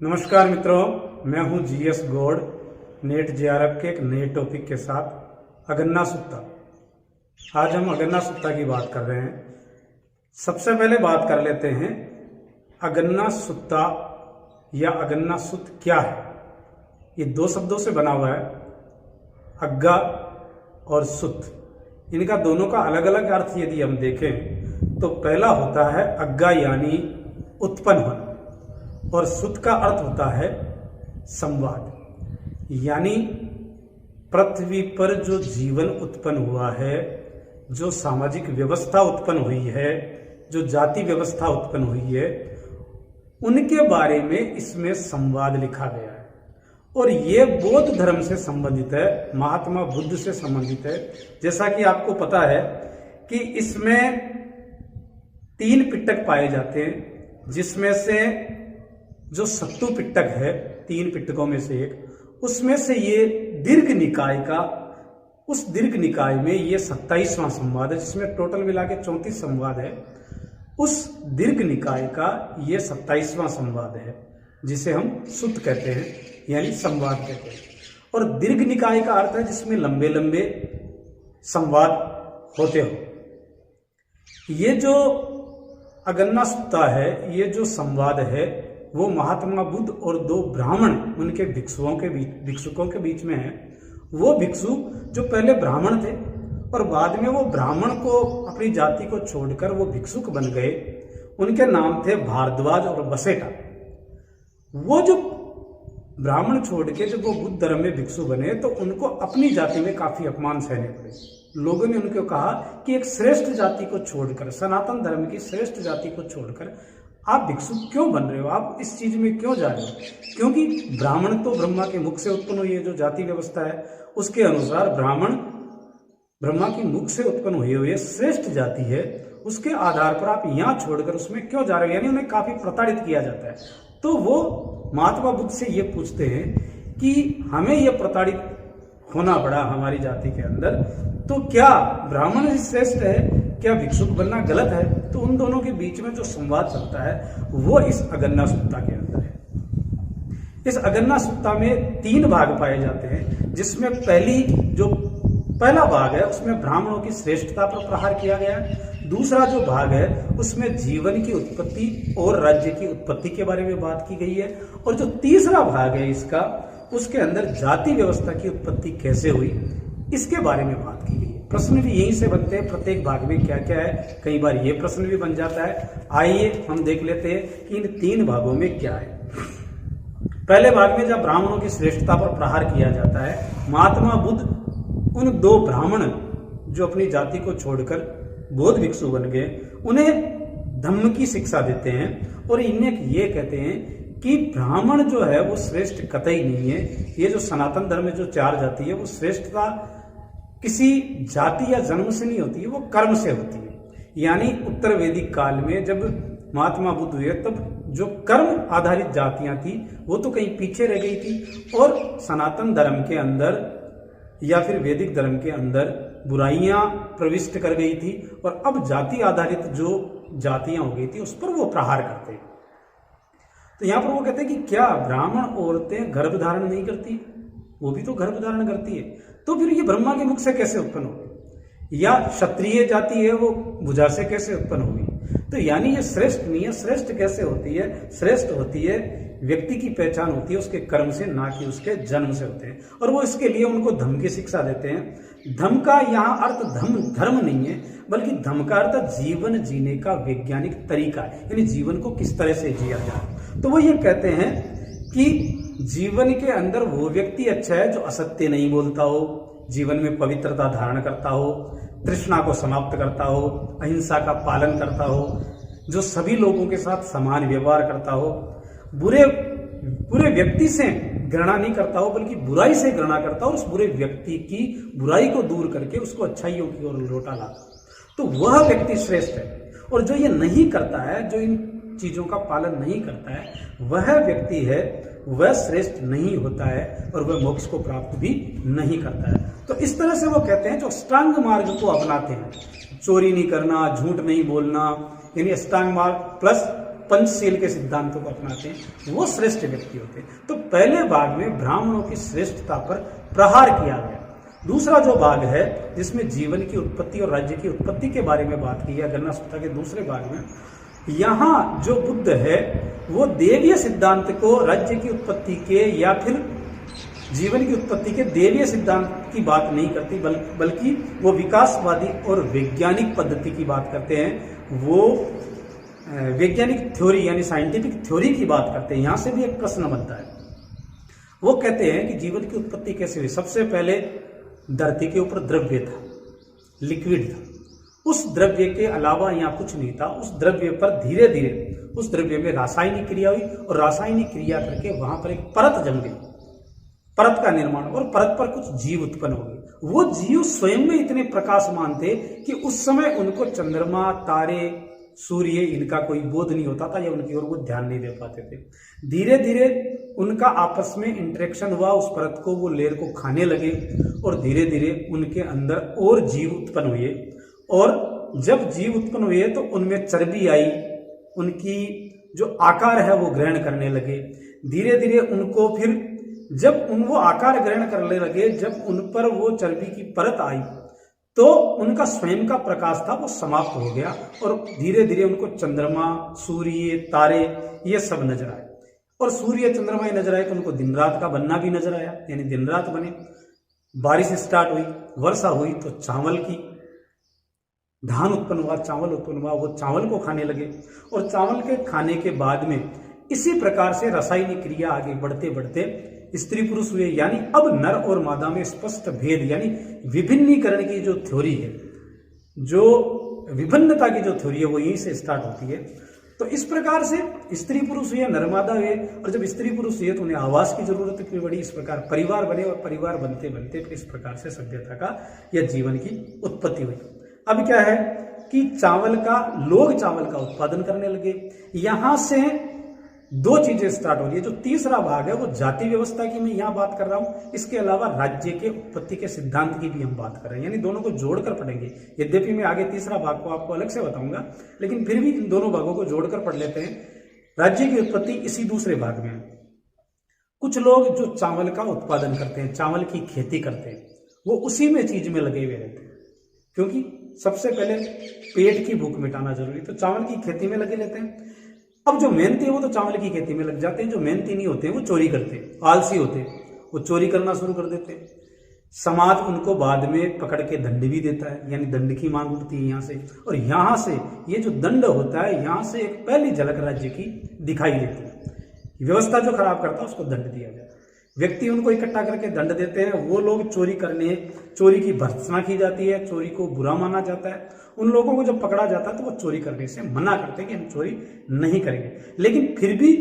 नमस्कार मित्रों, मैं हूं जीएस गौड़। नेट जेआरएफ के एक नए टॉपिक के साथ अगन्ना सुत्ता। आज हम अगन्ना सुत्ता की बात कर रहे हैं। सबसे पहले बात कर लेते हैं अगन्ना सुत्ता या अगन्ना सुत क्या है। ये दो शब्दों से बना हुआ है, अग्गा और सुत। इनका दोनों का अलग अलग अर्थ यदि हम देखें तो पहला होता है अग्गा यानी उत्पन्न होना, और सुत का अर्थ होता है संवाद। यानी पृथ्वी पर जो जीवन उत्पन्न हुआ है, जो सामाजिक व्यवस्था उत्पन्न हुई है, जो जाति व्यवस्था उत्पन्न हुई है, उनके बारे में इसमें संवाद लिखा गया है। और ये बौद्ध धर्म से संबंधित है, महात्मा बुद्ध से संबंधित है। जैसा कि आपको पता है कि इसमें 3 पिटक पाए जाते हैं, जिसमें से जो सत्तु पिटक है 3 पिटकों में से एक, उसमें से ये दीर्घ निकाय का, उस दीर्घ निकाय में ये 27वां संवाद है, जिसमें टोटल मिला के 34 संवाद है। उस दीर्घ निकाय का ये 27वां संवाद है, जिसे हम सुत्त कहते हैं, यानी संवाद कहते हैं। और दीर्घ निकाय का अर्थ है जिसमें लंबे लंबे संवाद होते हो। ये जो अगन्ना सुत्ता है, ये जो संवाद है, वो महात्मा बुद्ध और 2 ब्राह्मण उनके भिक्षुकों के बीच में है। वो भिक्षु जो पहले ब्राह्मण थे और बाद में वो ब्राह्मण को, अपनी जाति को छोड़कर वो भिक्षुक बन गए। उनके नाम थे भारद्वाज और बसेटा। वो जो ब्राह्मण छोड़ के जब वो बुद्ध धर्म में भिक्षु बने तो उनको अपनी जाति में काफी अपमान सहने पड़े। लोगों ने उनको कहा कि एक श्रेष्ठ जाति को छोड़कर, सनातन धर्म की श्रेष्ठ जाति को छोड़कर आप भिक्षु क्यों बन रहे हो, आप इस चीज में क्यों जा रहे हो? क्योंकि ब्राह्मण तो ब्रह्मा के मुख से उत्पन्न हुई है। जो जाति व्यवस्था है उसके अनुसार ब्राह्मण ब्रह्मा की मुख से उत्पन्न हुई हुई श्रेष्ठ जाति है। उसके आधार पर आप यहाँ छोड़कर उसमें क्यों जा रहे हो? यानी उन्हें काफी प्रताड़ित किया जाता है। तो वो महात्मा बुद्ध से ये पूछते हैं कि हमें ये प्रताड़ित होना पड़ा हमारी जाति के अंदर, तो क्या ब्राह्मण ही श्रेष्ठ है, क्या भिक्षुक बनना गलत है? तो उन दोनों के बीच में जो संवाद चलता है वो इस अगन्ना सुत्ता के अंदर है। इस अगन्ना सुत्ता में 3 भाग पाए जाते हैं, जिसमें पहला भाग है उसमें ब्राह्मणों की श्रेष्ठता पर प्रहार किया गया है। दूसरा जो भाग है उसमें जीवन की उत्पत्ति और राज्य की उत्पत्ति के बारे में बात की गई है। और जो तीसरा भाग है इसका, उसके अंदर जाति व्यवस्था की उत्पत्ति कैसे हुई, इसके बारे में बात की गई है। प्रश्न भी यहीं से बनते हैं, प्रत्येक भाग में क्या क्या है। कई बार ये प्रश्न भी बन जाता है। आइए हम देख लेते हैं कि इन 3 भागों में क्या है। पहले भाग में जब ब्राह्मणों की श्रेष्ठता पर प्रहार किया जाता है, महात्मा बुद्ध उन 2 ब्राह्मण जो अपनी जाति को छोड़कर बौद्ध भिक्षु बन गए, उन्हें धम्म की शिक्षा देते हैं और इन्हें ये कहते हैं कि ब्राह्मण जो है वो श्रेष्ठ कतई नहीं है। ये जो सनातन धर्म में जो 4 जाति है, वो श्रेष्ठता किसी जाति या जन्म से नहीं होती है, वो कर्म से होती है। यानी उत्तर वैदिक काल में जब महात्मा बुद्ध हुए, तब जो कर्म आधारित जातियां थी वो तो कहीं पीछे रह गई थी, और सनातन धर्म के अंदर या फिर वैदिक धर्म के अंदर बुराइयां प्रविष्ट कर गई थी, और अब जाति आधारित जो जातियां हो गई थी उस पर वो प्रहार करते हैं। तो यहां पर वो कहते हैं कि क्या ब्राह्मण औरतें गर्भ धारण नहीं करती? वो भी तो गर्भ धारण करती है। तो फिर ये ब्रह्मा के मुख से कैसे उत्पन्न होगी? या क्षत्रिय जाति है वो भुजा से कैसे उत्पन्न होगी? तो यानी ये श्रेष्ठ नहीं है। श्रेष्ठ कैसे होती है? श्रेष्ठ होती है, व्यक्ति की पहचान होती है उसके कर्म से, ना कि उसके जन्म से होते हैं। और वो इसके लिए उनको धम्म की शिक्षा देते हैं। धम्म का यहाँ अर्थ धर्म नहीं है, बल्कि धम्म का अर्थ जीवन जीने का वैज्ञानिक तरीका है, यानी जीवन को किस तरह से जिया जाए। तो वो ये कहते हैं कि जीवन के अंदर वो व्यक्ति अच्छा है जो असत्य नहीं बोलता हो, जीवन में पवित्रता धारण करता हो, तृष्णा को समाप्त करता हो, अहिंसा का पालन करता हो, जो सभी लोगों के साथ समान व्यवहार करता हो, बुरे व्यक्ति से घृणा नहीं करता हो बल्कि बुराई से घृणा करता हो, और उस बुरे व्यक्ति की बुराई को दूर करके उसको अच्छाइयों की ओर लौटा लाता, तो वह व्यक्ति श्रेष्ठ है। और जो ये नहीं करता है, जो इन चीजों का पालन नहीं करता है, वह व्यक्ति है, वह श्रेष्ठ नहीं होता है और वह मोक्ष को प्राप्त भी नहीं करता है। तो इस तरह से वो कहते हैं जो अष्टांग मार्ग को अपनाते हैं, चोरी नहीं करना, झूठ नहीं बोलना, यानी अष्टांग मार्ग प्लस पंचशील के सिद्धांतों को अपनाते हैं, वो श्रेष्ठ व्यक्ति होते हैं। तो पहले भाग में ब्राह्मणों की श्रेष्ठता पर प्रहार किया गया। दूसरा जो भाग है जिसमें जीवन की उत्पत्ति और राज्य की उत्पत्ति के बारे में बात की है, गणना सूत्र के दूसरे भाग में, यहाँ जो बुद्ध है वो देवीय सिद्धांत को राज्य की उत्पत्ति के या फिर जीवन की उत्पत्ति के देवीय सिद्धांत की बात नहीं करती, बल्कि वो विकासवादी और वैज्ञानिक पद्धति की बात करते हैं। वो वैज्ञानिक थ्योरी यानी साइंटिफिक थ्योरी की बात करते हैं। यहां से भी एक प्रश्न बनता है। वो कहते हैं कि जीवन की उत्पत्ति कैसे हुई। सबसे पहले धरती के ऊपर द्रव्य था, लिक्विड था। उस द्रव्य के अलावा यहाँ कुछ नहीं था। उस द्रव्य पर धीरे धीरे उस द्रव्य में रासायनिक क्रिया हुई और रासायनिक क्रिया करके वहां पर एक परत जम गई, परत का निर्माण, और परत पर कुछ जीव उत्पन्न हो गए। वो जीव स्वयं में इतने प्रकाशमान थे कि उस समय उनको चंद्रमा, तारे, सूर्य इनका कोई बोध नहीं होता था या उनकी ओर वो ध्यान नहीं दे पाते थे। धीरे धीरे उनका आपस में इंटरेक्शन हुआ, उस परत को वो लेयर को खाने लगे और धीरे धीरे उनके अंदर और जीव उत्पन्न हुए। और जब जीव उत्पन्न हुए तो उनमें चर्बी आई, उनकी जो आकार है वो ग्रहण करने लगे। धीरे धीरे उनको फिर जब वो आकार ग्रहण करने लगे, जब उन पर वो चर्बी की परत आई तो उनका स्वयं का प्रकाश था वो समाप्त हो गया और धीरे धीरे उनको चंद्रमा, सूर्य, तारे ये सब नजर आए। और सूर्य चंद्रमा नजर आए तो उनको दिन रात का बनना भी नजर आया, यानी दिन रात बने। बारिश स्टार्ट हुई, वर्षा हुई तो चावल की धान उत्पन्न हुआ, चावल उत्पन्न हुआ। वो चावल को खाने लगे और चावल के खाने के बाद में इसी प्रकार से रासायनिक क्रिया आगे बढ़ते बढ़ते स्त्री पुरुष हुए। यानी अब नर और मादा में स्पष्ट भेद यानी विभिन्नीकरण की जो थ्योरी है, जो विभिन्नता की जो थ्योरी है वो यहीं से स्टार्ट होती है। तो इस प्रकार से स्त्री पुरुष हुए, नरमादा हुए, और जब स्त्री पुरुष हुए तो उन्हें आवास की जरूरत भी पड़ी। इस प्रकार परिवार बने और परिवार बनते बनते फिर इस प्रकार से सभ्यता का या जीवन की उत्पत्ति हुई। अब क्या है कि लोग चावल का उत्पादन करने लगे। यहां से दो चीजें स्टार्ट हो रही है। जो तीसरा भाग है वो जाति व्यवस्था की मैं यहां बात कर रहा हूं, इसके अलावा राज्य के उत्पत्ति के सिद्धांत की भी हम बात कर रहे हैं, यानी दोनों को जोड़कर पढ़ेंगे। यद्यपि मैं आगे तीसरा भाग को आपको अलग से बताऊंगा, लेकिन फिर भी इन दोनों भागों को जोड़कर पढ़ लेते हैं। राज्य की उत्पत्ति इसी दूसरे भाग में है। कुछ लोग जो चावल का उत्पादन करते हैं, चावल की खेती करते हैं, वो उसी में चीज में लगे हुए रहते हैं, क्योंकि सबसे पहले पेट की भूख मिटाना जरूरी, तो चावल की खेती में लगे रहते हैं। अब जो मेहनती है वो तो चावल की खेती में लग जाते हैं, जो मेहनती नहीं होते हैं वो चोरी करते हैं, आलसी होते हैं, वो चोरी करना शुरू कर देते हैं। समाज उनको बाद में पकड़ के दंड भी देता है, यानी दंड की मांग उठती है यहाँ से। और यहाँ से ये जो दंड होता है, यहाँ से एक पहली झलक राज्य की दिखाई देती है। व्यवस्था जो खराब करता है उसको दंड दिया जाता है। व्यक्ति उनको इकट्ठा करके दंड देते हैं। वो लोग चोरी की भर्त्सना की जाती है, चोरी को बुरा माना जाता है। उन लोगों को जब पकड़ा जाता है तो वो चोरी करने से मना करते हैं कि हम चोरी नहीं करेंगे, लेकिन फिर भी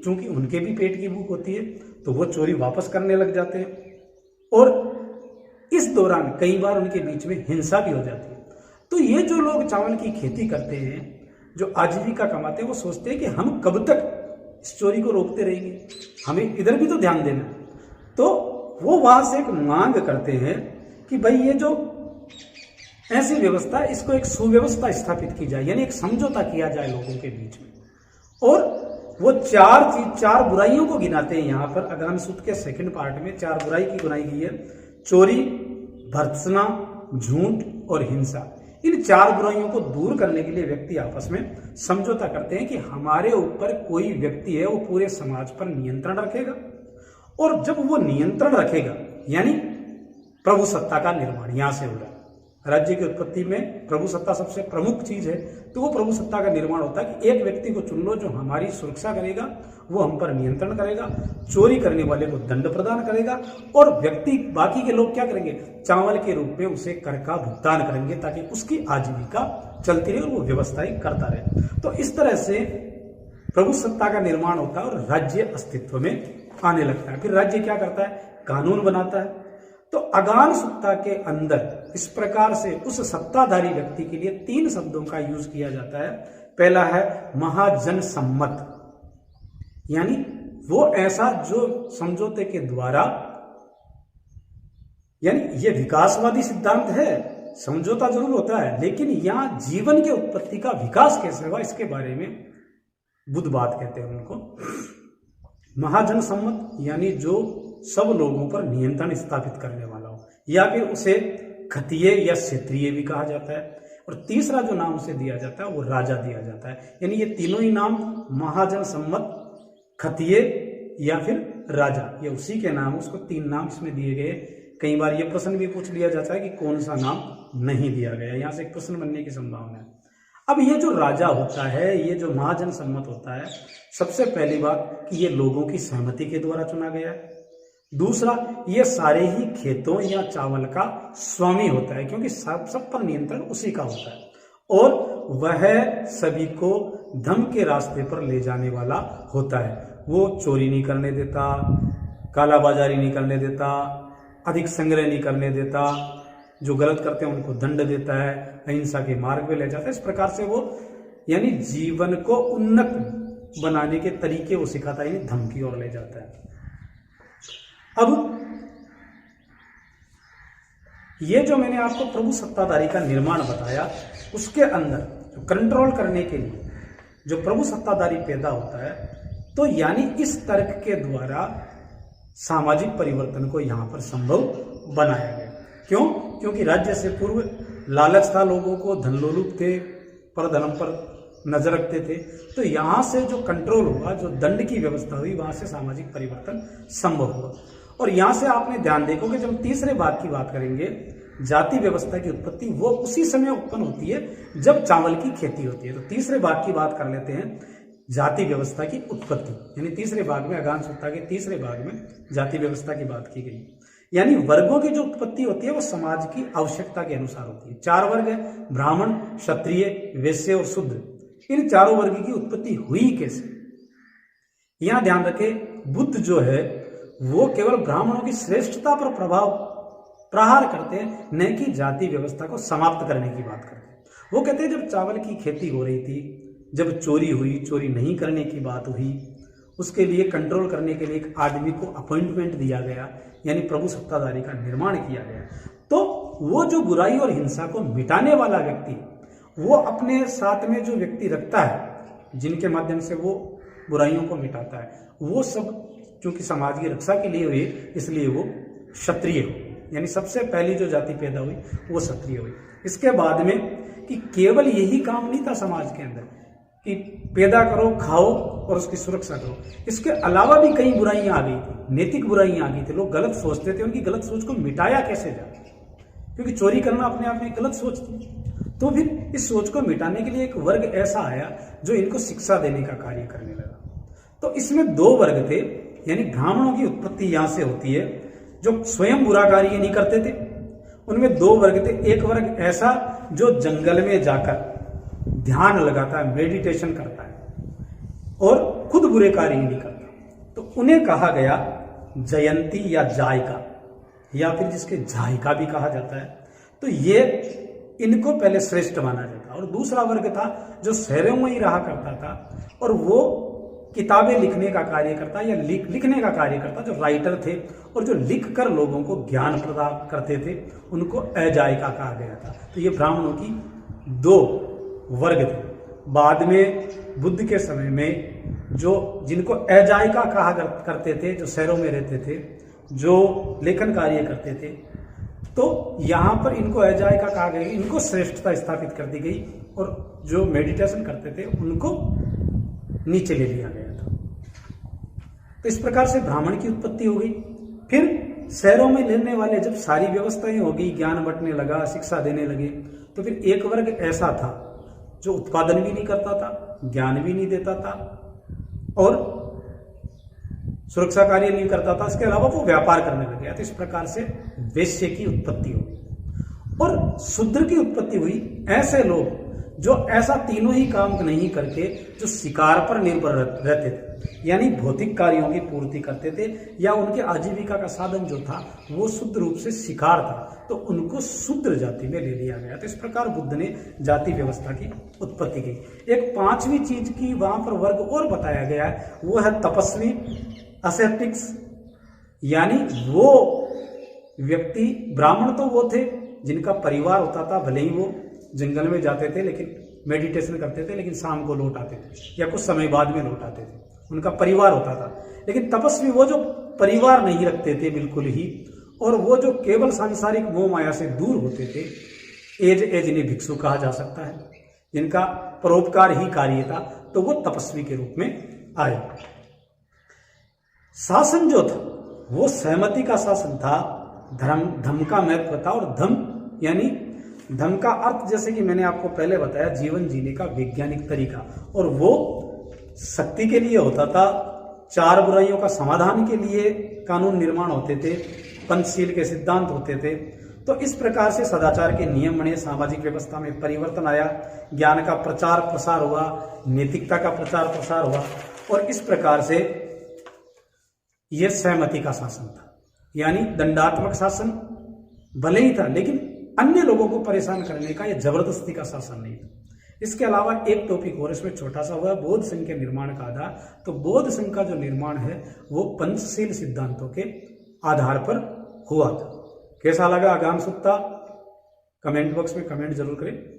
चूंकि उनके भी पेट की भूख होती है तो वो चोरी वापस करने लग जाते हैं। और इस दौरान कई बार उनके बीच में हिंसा भी हो जाती है। तो ये जो लोग चावल की खेती करते हैं, जो आजीविका कमाते हैं, वो सोचते हैं कि हम कब तक इस चोरी को रोकते रहेंगे, हमें इधर भी तो ध्यान देना। तो वो वहां से एक मांग करते हैं कि भाई ये जो ऐसी व्यवस्था, इसको एक सुव्यवस्था स्थापित की जाए, यानी एक समझौता किया जाए लोगों के बीच में। और वो चार बुराइयों को गिनाते हैं यहाँ पर। अगर हम सूत्र के सेकंड पार्ट में 4 बुराई की गिनाई गई है, चोरी, भर्त्सना, झूठ और हिंसा। इन 4 बुराइयों को दूर करने के लिए व्यक्ति आपस में समझौता करते हैं कि हमारे ऊपर कोई व्यक्ति है वो पूरे समाज पर नियंत्रण रखेगा, और जब वो नियंत्रण रखेगा यानी प्रभु सत्ता का निर्माण यहां से हो रहा है। राज्य की उत्पत्ति में प्रभु सत्ता सबसे प्रमुख चीज है। तो वो प्रभु सत्ता का निर्माण होता है कि एक व्यक्ति को चुन लो जो हमारी सुरक्षा करेगा, वो हम पर नियंत्रण करेगा, चोरी करने वाले को दंड प्रदान करेगा, और व्यक्ति बाकी के लोग क्या करेंगे, चावल के रूप में उसे कर का भुगतान करेंगे ताकि उसकी आजीविका चलती रहे और वो व्यवस्थाएं करता रहे। तो इस तरह से प्रभु सत्ता का निर्माण होता है और राज्य अस्तित्व में आने लगता है। फिर राज्य क्या करता है, कानून बनाता है। तो अगान सत्ता के अंदर इस प्रकार से उस सत्ताधारी व्यक्ति के लिए 3 शब्दों का यूज किया जाता है। पहला है महाजन सम्मत, यानी वो ऐसा जो समझौते के द्वारा, यानी ये विकासवादी सिद्धांत है, समझौता जरूर होता है, लेकिन यहां जीवन के उत्पत्ति का विकास कैसे हुआ इसके बारे में बुद्धवाद कहते हैं उनको। महाजन सम्मत यानी जो सब लोगों पर नियंत्रण स्थापित करने वाला हो, या फिर उसे खतीय या क्षत्रिय भी कहा जाता है। और तीसरा जो नाम उसे दिया जाता है वो राजा दिया जाता है। यानी ये तीनों ही नाम महाजन सम्मत, खतीय या फिर राजा, ये उसी के नाम, उसको 3 नाम इसमें दिए गए। कई बार ये प्रश्न भी पूछ लिया जाता है कि कौन सा नाम नहीं दिया गया, यहां से एक प्रश्न बनने की संभावना है। अब ये जो राजा होता है, ये जो महाजन सम्मत होता है, सबसे पहली बात कि ये लोगों की सहमति के द्वारा चुना गया है। दूसरा, ये सारे ही खेतों या चावल का स्वामी होता है, क्योंकि सब पर नियंत्रण उसी का होता है। और वह सभी को धर्म के रास्ते पर ले जाने वाला होता है। वो चोरी नहीं करने देता, कालाबाजारी नहीं करने देता, अधिक संग्रह नहीं करने देता, जो गलत करते हैं उनको दंड देता है, अहिंसा के मार्ग पे ले जाता है। इस प्रकार से वो यानी जीवन को उन्नत बनाने के तरीके वो सिखाता है, यानी धर्म की ओर ले जाता है। अब ये जो मैंने आपको प्रभु सत्ताधारी का निर्माण बताया, उसके अंदर कंट्रोल करने के लिए जो प्रभु सत्ताधारी पैदा होता है, तो यानी इस तर्क के द्वारा सामाजिक परिवर्तन को यहां पर संभव बनाया गया। क्यों? क्योंकि राज्य से पूर्व लालच था लोगों को, धनलोलुप थे, परधर्म पर नजर रखते थे। तो यहां से जो कंट्रोल हुआ, जो दंड की व्यवस्था हुई, वहां से सामाजिक परिवर्तन संभव हुआ। और यहां से आपने ध्यान देखोगे, जब हम तीसरे भाग की बात करेंगे, जाति व्यवस्था की उत्पत्ति, वो उसी समय उत्पन्न होती है जब चावल की खेती होती है। तो तीसरे भाग की बात कर लेते हैं, जाति व्यवस्था की उत्पत्ति। यानी तीसरे भाग में, अगान सत्ता के तीसरे भाग में जाति व्यवस्था की बात की गई। यानी वर्गों की जो उत्पत्ति होती है वो समाज की आवश्यकता के अनुसार होती है। 4 वर्ग है, ब्राह्मण, क्षत्रिय, वैश्य और शूद्र। इन चारों वर्ग की उत्पत्ति हुई कैसे? यहां ध्यान रखें, बुद्ध जो है वो केवल ब्राह्मणों की श्रेष्ठता पर प्रहार करते हैं, न कि जाति व्यवस्था को समाप्त करने की बात करते हैं। वो कहते हैं जब चावल की खेती हो रही थी, जब चोरी हुई, चोरी नहीं करने की बात हुई, उसके लिए कंट्रोल करने के लिए एक आदमी को अपॉइंटमेंट दिया गया, यानी प्रभु सत्ताधारी का निर्माण किया गया। तो वो जो बुराई और हिंसा को मिटाने वाला व्यक्ति, वो अपने साथ में जो व्यक्ति रखता है, जिनके माध्यम से वो बुराइयों को मिटाता है, वो सब क्योंकि समाज की रक्षा के लिए हुई, इसलिए वो क्षत्रिय हो। यानी सबसे पहली जो जाति पैदा हुई वो क्षत्रिय हुई। इसके बाद में कि केवल यही काम नहीं था समाज के अंदर कि पैदा करो, खाओ और उसकी सुरक्षा करो, इसके अलावा भी कई बुराइयां आ गई थी, नैतिक बुराइयां आ गई थी। लोग गलत सोचते थे, उनकी गलत सोच को मिटाया कैसे जाए, क्योंकि चोरी करना अपने आप में गलत सोच थी। तो फिर इस सोच को मिटाने के लिए एक वर्ग ऐसा आया जो इनको शिक्षा देने का कार्य करने लगा। तो इसमें 2 वर्ग थे, यानी ब्राह्मणों की उत्पत्ति यहां से होती है जो स्वयं बुरा कार्य नहीं करते थे। उनमें 2 वर्ग थे। एक वर्ग ऐसा जो जंगल में जाकर ध्यान लगाता है, मेडिटेशन करता है और खुद बुरे कार्य नहीं करता, तो उन्हें कहा गया जयंती या जायका, या फिर जिसके जायका भी कहा जाता है। तो ये इनको पहले श्रेष्ठ माना जाता। और दूसरा वर्ग था जो शहरों में ही रहा करता था और वो किताबें लिखने का कार्य करता या लिखने का कार्य करता, जो राइटर थे और जो लिखकर लोगों को ज्ञान प्रदान करते थे, उनको अजायका कहा गया था। तो ये ब्राह्मणों की 2 वर्ग थे। बाद में बुद्ध के समय में जो जिनको अजायका कहा करते थे, जो शहरों में रहते थे, जो लेखन कार्य करते थे, तो यहां पर इनको अजायका कहा गया, इनको श्रेष्ठता स्थापित कर दी गई और जो मेडिटेशन करते थे उनको नीचे ले लिया गया था। तो इस प्रकार से ब्राह्मण की उत्पत्ति हो गई। फिर शहरों में रहने वाले जब सारी व्यवस्थाएं हो गई, ज्ञान बंटने लगा, शिक्षा देने लगे, तो फिर एक वर्ग ऐसा था जो उत्पादन भी नहीं करता था, ज्ञान भी नहीं देता था और सुरक्षा कार्य नहीं करता था। इसके अलावा वो व्यापार करने लग गया। तो इस प्रकार से वैश्य की उत्पत्ति हुई और शूद्र की उत्पत्ति हुई। ऐसे लोग जो ऐसा तीनों ही काम नहीं करके जो शिकार पर निर्भर रहते थे, यानी भौतिक कार्यों की पूर्ति करते थे, या उनके आजीविका का साधन जो था वो शुद्ध रूप से शिकार था, तो उनको शूद्र जाति में ले लिया गया। तो इस प्रकार बुद्ध ने जाति व्यवस्था की उत्पत्ति की। एक 5वीं चीज की वहां पर वर्ग और बताया गया है, वो है तपस्वी, असेप्टिक्स, यानी वो व्यक्ति, ब्राह्मण तो वो थे जिनका परिवार होता था, भले ही वो जंगल में जाते थे लेकिन मेडिटेशन करते थे लेकिन शाम को लौट आते थे या कुछ समय बाद में लौट आते थे, उनका परिवार होता था। लेकिन तपस्वी वो जो परिवार नहीं रखते थे बिल्कुल ही, और वो जो केवल सांसारिक मोह माया से दूर होते थे, जिन्हें भिक्षु कहा जा सकता है, जिनका परोपकार ही कार्य था, तो वो तपस्वी के रूप में आए। शासन जो था वो सहमति का शासन था, धर्म का महत्व था, और धर्म का अर्थ जैसे कि मैंने आपको पहले बताया, जीवन जीने का वैज्ञानिक तरीका, और वो शक्ति के लिए होता था, 4 बुराइयों का समाधान के लिए कानून निर्माण होते थे, पंचशील के सिद्धांत होते थे। तो इस प्रकार से सदाचार के नियम बने, सामाजिक व्यवस्था में परिवर्तन आया, ज्ञान का प्रचार प्रसार हुआ, नैतिकता का प्रचार प्रसार हुआ, और इस प्रकार से यह सहमति का शासन था। यानी दंडात्मक शासन भले ही था, लेकिन अन्य लोगों को परेशान करने का, यह जबरदस्ती का शासन नहीं था। इसके अलावा एक टॉपिक और इसमें छोटा सा हुआ, बौद्ध संघ के निर्माण का आधार। तो बौद्ध संघ का जो निर्माण है वो पंचशील सिद्धांतों के आधार पर हुआ था। कैसा लगा आगाम सप्ताह? कमेंट बॉक्स में कमेंट जरूर करें।